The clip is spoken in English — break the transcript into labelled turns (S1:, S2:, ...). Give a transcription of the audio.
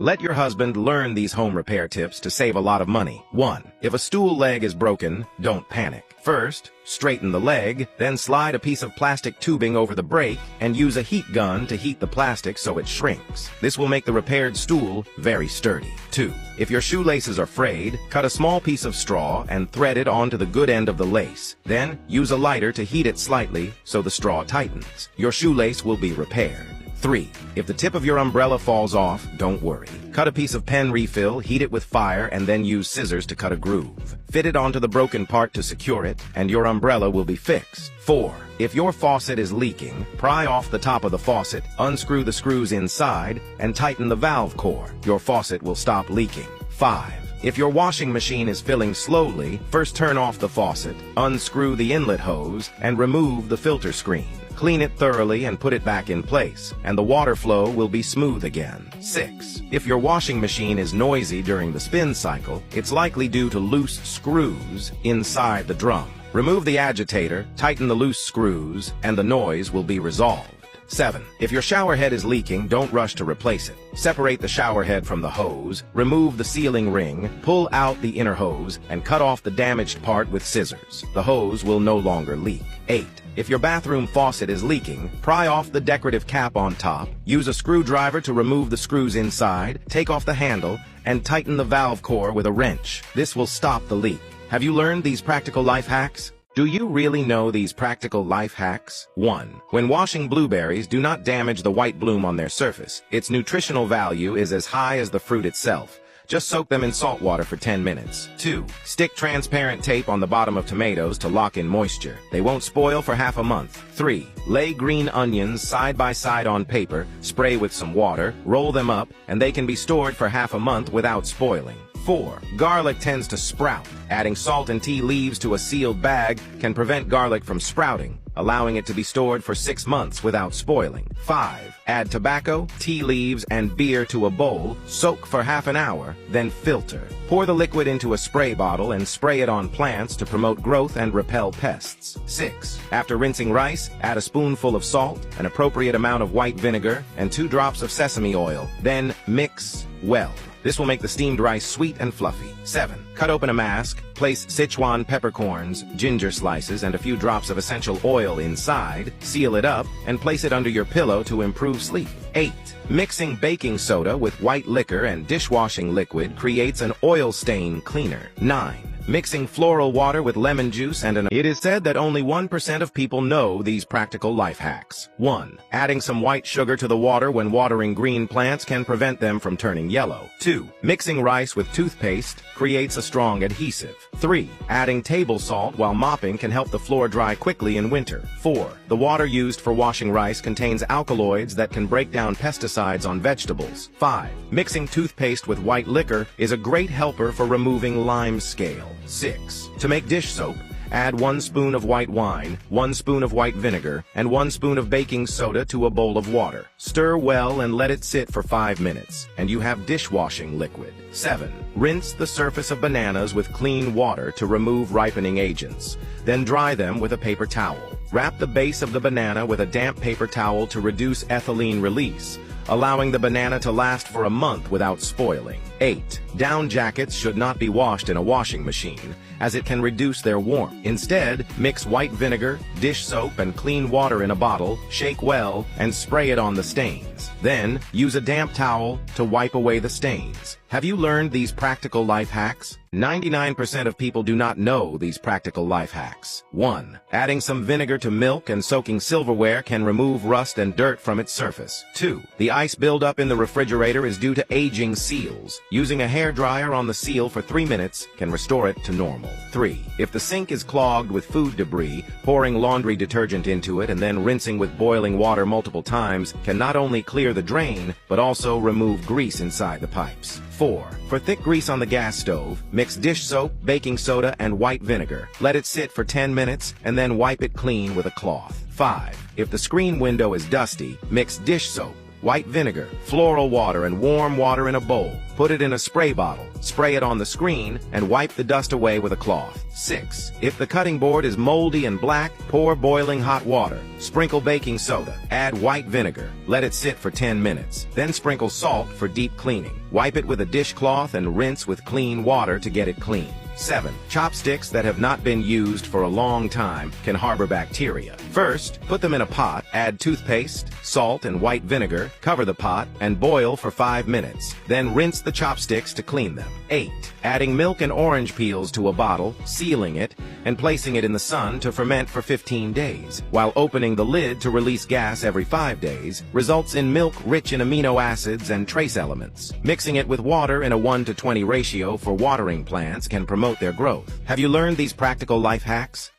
S1: Let your husband learn these home repair tips to save a lot of money. 1. If a stool leg is broken, don't panic. First, straighten the leg, then slide a piece of plastic tubing over the break and use a heat gun to heat the plastic so it shrinks. This will make the repaired stool very sturdy. 2. If your shoelaces are frayed, cut a small piece of straw and thread it onto the good end of the lace. Then, use a lighter to heat it slightly so the straw tightens. Your shoelace will be repaired. 3. If the tip of your umbrella falls off, don't worry. Cut a piece of pen refill, heat it with fire, and then use scissors to cut a groove. Fit it onto the broken part to secure it, and your umbrella will be fixed. 4. If your faucet is leaking, pry off the top of the faucet, unscrew the screws inside, and tighten the valve core. Your faucet will stop leaking. 5. If your washing machine is filling slowly, first turn off the faucet, unscrew the inlet hose, and remove the filter screen. Clean it thoroughly and put it back in place, and the water flow will be smooth again. 6. If your washing machine is noisy during the spin cycle, it's likely due to loose screws inside the drum. Remove the agitator, tighten the loose screws, and the noise will be resolved. 7. If your shower head is leaking, don't rush to replace it. Separate the shower head from the hose, remove the sealing ring, pull out the inner hose, and cut off the damaged part with scissors. The hose will no longer leak. 8. If your bathroom faucet is leaking, pry off the decorative cap on top, use a screwdriver to remove the screws inside, take off the handle, and tighten the valve core with a wrench. This will stop the leak. Have you learned these practical life hacks? Do you really know these practical life hacks? 1. When washing blueberries, do not damage the white bloom on their surface. Its nutritional value is as high as the fruit itself. Just soak them in salt water for 10 minutes. 2. Stick transparent tape on the bottom of tomatoes to lock in moisture. They won't spoil for half a month. 3. Lay green onions side by side on paper, spray with some water, roll them up, and they can be stored for half a month without spoiling. 4. Garlic tends to sprout. Adding salt and tea leaves to a sealed bag can prevent garlic from sprouting, allowing it to be stored for 6 months without spoiling. 5. Add tobacco, tea leaves, and beer to a bowl, soak for half an hour, then filter. Pour the liquid into a spray bottle and spray it on plants to promote growth and repel pests. 6. After rinsing rice, add a spoonful of salt, an appropriate amount of white vinegar, and 2 drops of sesame oil. Then mix well. This will make the steamed rice sweet and fluffy. 7. Cut open a mask, place Sichuan peppercorns, ginger slices, and a few drops of essential oil inside, seal it up, and place it under your pillow to improve sleep. 8. Mixing baking soda with white liquor and dishwashing liquid creates an oil stain cleaner. 9. Mixing floral water with lemon juice and It is said that only 1% of people know these practical life hacks. 1. Adding some white sugar to the water when watering green plants can prevent them from turning yellow. 2. Mixing rice with toothpaste creates a strong adhesive. 3. Adding table salt while mopping can help the floor dry quickly in winter. 4. The water used for washing rice contains alkaloids that can break down pesticides on vegetables. 5. Mixing toothpaste with white liquor is a great helper for removing lime scale. 6. To make dish soap, add 1 spoon of white wine, 1 spoon of white vinegar, and 1 spoon of baking soda to a bowl of water. Stir well and let it sit for 5 minutes, and you have dishwashing liquid. 7. Rinse the surface of bananas with clean water to remove ripening agents. Then dry them with a paper towel. Wrap the base of the banana with a damp paper towel to reduce ethylene release, allowing the banana to last for a month without spoiling. 8. Down jackets should not be washed in a washing machine, as it can reduce their warmth. Instead, mix white vinegar, dish soap, and clean water in a bottle, shake well, and spray it on the stains. Then, use a damp towel to wipe away the stains. Have you learned these practical life hacks? 99% of people do not know these practical life hacks. 1. Adding some vinegar to milk and soaking silverware can remove rust and dirt from its surface. 2. The ice buildup in the refrigerator is due to aging seals. Using a hairdryer on the seal for 3 minutes can restore it to normal. 3. If the sink is clogged with food debris, pouring laundry detergent into it and then rinsing with boiling water multiple times can not only clear the drain, but also remove grease inside the pipes. 4. For thick grease on the gas stove, mix dish soap, baking soda, and white vinegar. Let it sit for 10 minutes and then wipe it clean with a cloth. 5. If the screen window is dusty, mix dish soap, white vinegar, floral water, and warm water in a bowl. Put it in a spray bottle, spray it on the screen, and wipe the dust away with a cloth. 6. If the cutting board is moldy and black, pour boiling hot water. Sprinkle baking soda. Add white vinegar. Let it sit for 10 minutes. Then sprinkle salt for deep cleaning. Wipe it with a dishcloth and rinse with clean water to get it clean. 7. Chopsticks that have not been used for a long time can harbor bacteria. First, put them in a pot, add toothpaste, salt, and white vinegar, cover the pot, and boil for 5 minutes. Then rinse the chopsticks to clean them. 8. Adding milk and orange peels to a bottle, sealing it, and placing it in the sun to ferment for 15 days, while opening the lid to release gas every 5 days, results in milk rich in amino acids and trace elements. Mixing it with water in a 1:20 ratio for watering plants can promote their growth. Have you learned these practical life hacks?